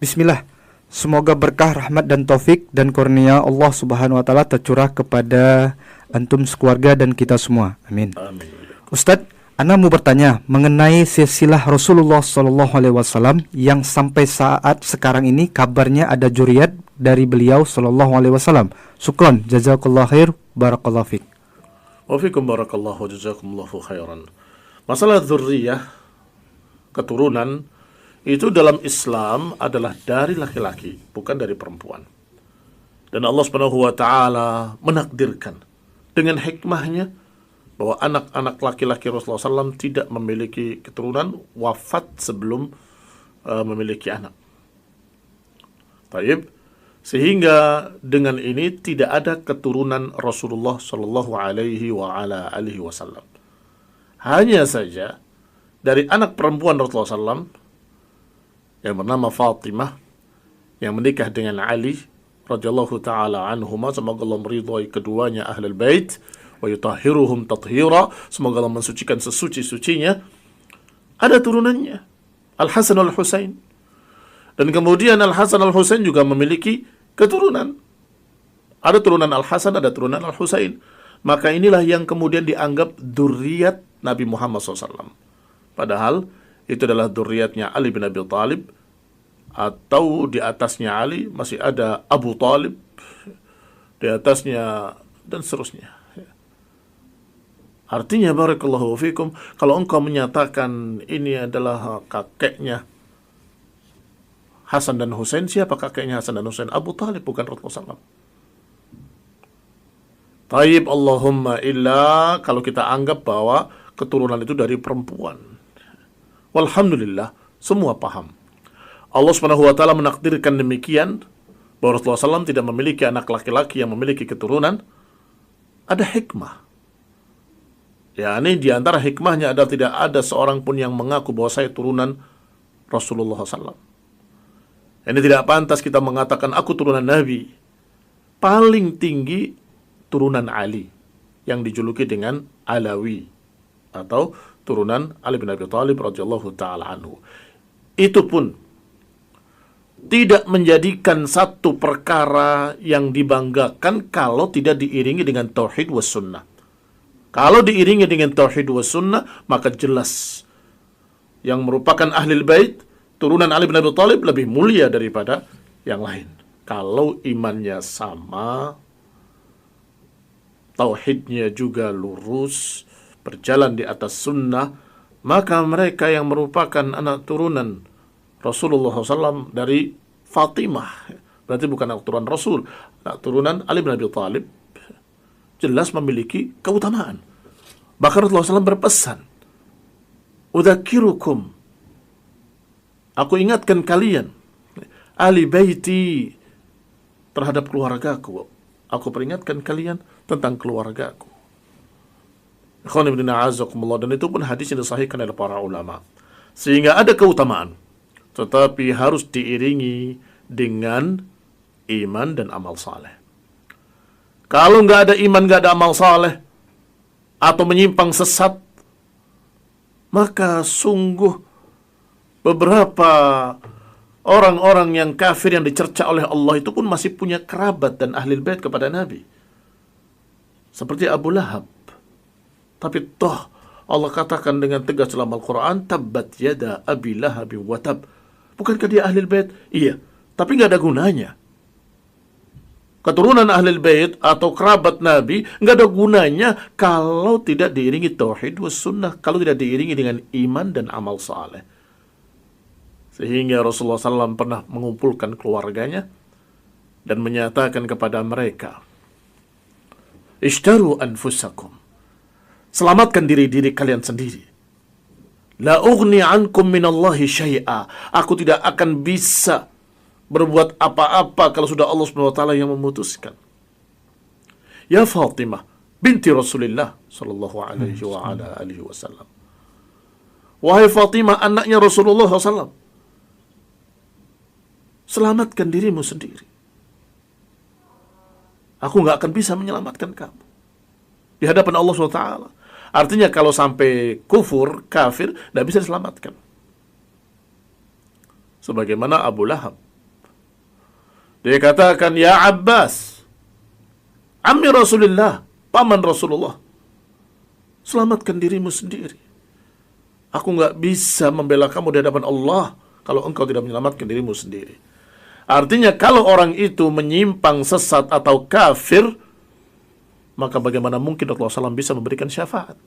Bismillah. Semoga berkah, rahmat dan taufik dan kurnia Allah Subhanahu wa taala tercurah kepada antum sekeluarga dan kita semua. Amin. Amin. Ustadz, ana mau bertanya mengenai silsilah Rasulullah sallallahu alaihi wasallam yang sampai saat sekarang ini kabarnya ada zuriat dari beliau sallallahu alaihi wasallam. Syukron, jazakallahu khair, barakallahu fik. Wa fikum barakallahu jazakumullahu khairan. Masalah dzurriyyah, keturunan, itu dalam Islam adalah dari laki-laki, bukan dari perempuan. Dan Allah Subhanahu wa taala menakdirkan dengan hikmahnya bahwa anak-anak laki-laki Rasulullah SAW tidak memiliki keturunan, wafat sebelum memiliki anak. Taib, sehingga dengan ini tidak ada keturunan Rasulullah Sallallahu Alaihi Wasallam. Hanya saja dari anak perempuan Rasulullah SAW yang bernama Fatimah yang menikah dengan Ali radhiyallahu taala anhuma, semoga Allah meridhai keduanya ahlul bait wa yutahhiruhum tathira, semoga Allah mensucikan sesuci-sucinya. Ada turunannya Al-Hasan Al-Husain, dan kemudian Al-Hasan Al-Husain juga memiliki keturunan. Ada turunan Al-Hasan, ada turunan Al-Husain. Maka inilah yang kemudian dianggap dzurriyyat Nabi Muhammad SAW. Padahal itu adalah dzurriyyatnya Ali bin Abi Thalib, atau di atasnya Ali masih ada Abu Thalib, di atasnya dan seterusnya. Artinya barakallahu fikum, kalau engkau menyatakan ini adalah kakeknya Hasan dan Husain, siapa kakeknya Hasan dan Husain? Abu Thalib, bukan Rasulullah SAW. Taib, Allahumma illa kalau kita anggap bahwa keturunan itu dari perempuan. Walhamdulillah, semua paham. Allah Subhanahu wa taala menakdirkan demikian bahwa Rasulullah SAW tidak memiliki anak laki-laki yang memiliki keturunan. Ada hikmah. Ya, ini diantara hikmahnya adalah tidak ada seorang pun yang mengaku bahwa saya turunan Rasulullah SAW. Ini tidak pantas kita mengatakan aku turunan Nabi. Paling tinggi turunan Ali yang dijuluki dengan Alawi, atau turunan Ali bin Abi Thalib radhiyallahu taala anhu. Itu pun tidak menjadikan satu perkara yang dibanggakan kalau tidak diiringi dengan tauhid was sunnah. Kalau diiringi dengan tauhid was sunnah, maka jelas yang merupakan ahlul bait, turunan Ali bin Abi Thalib lebih mulia daripada yang lain. Kalau imannya sama, tauhidnya juga lurus, berjalan di atas sunnah, maka mereka yang merupakan anak turunan Rasulullah SAW dari Fatimah, berarti bukan anak turunan Rasul, anak turunan Ali bin Abi Thalib, jelas memiliki keutamaan. Bahkan Rasulullah SAW berpesan, udzakirukum, aku ingatkan kalian, ahli baiti, terhadap keluargaku. Aku peringatkan kalian tentang keluargaku. Dan itu pun hadis yang disahihkan oleh para ulama. Sehingga ada keutamaan, tetapi harus diiringi dengan iman dan amal saleh. Kalau nggak ada iman, nggak ada amal saleh, atau menyimpang sesat, maka sungguh beberapa orang-orang yang kafir yang dicerca oleh Allah itu pun masih punya kerabat dan ahli bait kepada Nabi. Seperti Abu Lahab. Tapi toh Allah katakan dengan tegas dalam Al-Quran, tabbat yada abi lahabi wa tab. Bukankah dia ahli bait? Iya, tapi nggak ada gunanya. Keturunan ahli bait atau kerabat Nabi nggak ada gunanya kalau tidak diiringi tauhid was sunnah, kalau tidak diiringi dengan iman dan amal saleh. Sehingga Rasulullah SAW pernah mengumpulkan keluarganya dan menyatakan kepada mereka, ishtaru anfusakum, selamatkan diri-diri kalian sendiri. La ughni ankum minallahi syai'a. Aku tidak akan bisa berbuat apa-apa kalau sudah Allah Subhanahu wa taala yang memutuskan. Ya Fatimah binti Rasulullah sallallahu alaihi wa ala alihi wasallam. Wahai Fatimah, anaknya Rasulullah SAW, selamatkan dirimu sendiri. Aku nggak akan bisa menyelamatkan kamu di hadapan Allah SWT. Artinya kalau sampai kafir, tidak bisa diselamatkan. Sebagaimana Abu Lahab Dia katakan, ya Abbas, ammi Rasulullah, paman Rasulullah, selamatkan dirimu sendiri. Aku nggak bisa membela kamu di hadapan Allah kalau engkau tidak menyelamatkan dirimu sendiri. Artinya kalau orang itu menyimpang, sesat atau kafir, maka bagaimana mungkin Rasulullah SAW bisa memberikan syafaat?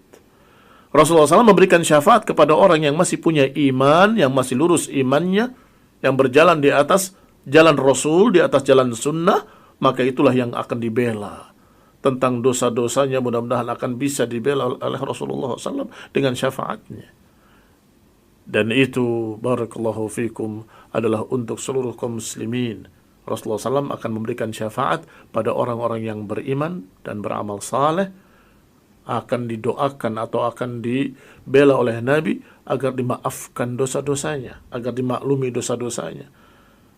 Rasulullah SAW memberikan syafaat kepada orang yang masih punya iman, yang masih lurus imannya, yang berjalan di atas jalan Rasul, di atas jalan sunnah, maka itulah yang akan dibela. Tentang dosa-dosanya mudah-mudahan akan bisa dibela oleh Rasulullah SAW dengan syafaatnya. Dan itu, barakallahu fikum, adalah untuk seluruh kaum muslimin. Rasulullah SAW akan memberikan syafaat pada orang-orang yang beriman dan beramal saleh, akan didoakan atau akan dibela oleh Nabi agar dimaafkan dosa-dosanya, agar dimaklumi dosa-dosanya.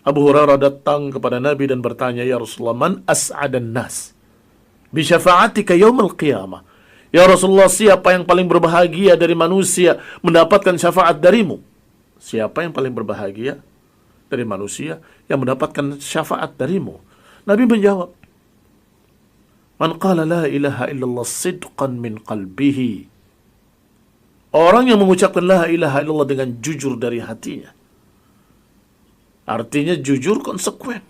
Abu Hurairah datang kepada Nabi dan bertanya, ya Rasulullah, man as'adan nas bi syafa'atika yaumil qiyamah? Ya Rasulullah, siapa yang paling berbahagia dari manusia mendapatkan syafaat darimu? Siapa yang paling berbahagia dari manusia yang mendapatkan syafaat darimu? Nabi menjawab, man qala la ilaha illallah sidqan min qalbihi. Orang yang mengucapkan la ilaha illallah dengan jujur dari hatinya. Artinya jujur konsekuen.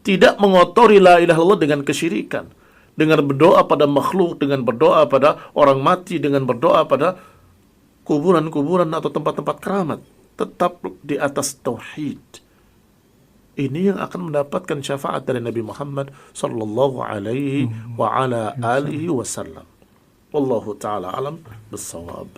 Tidak mengotori la ilaha illallah dengan kesyirikan, dengan berdoa pada makhluk, dengan berdoa pada orang mati, dengan berdoa pada kuburan-kuburan atau tempat-tempat keramat. Tetap di atas tauhid. Ini yang akan mendapatkan syafaat dari Nabi Muhammad sallallahu alaihi wa ala alihi wasallam. Wallahu taala alam bissawab.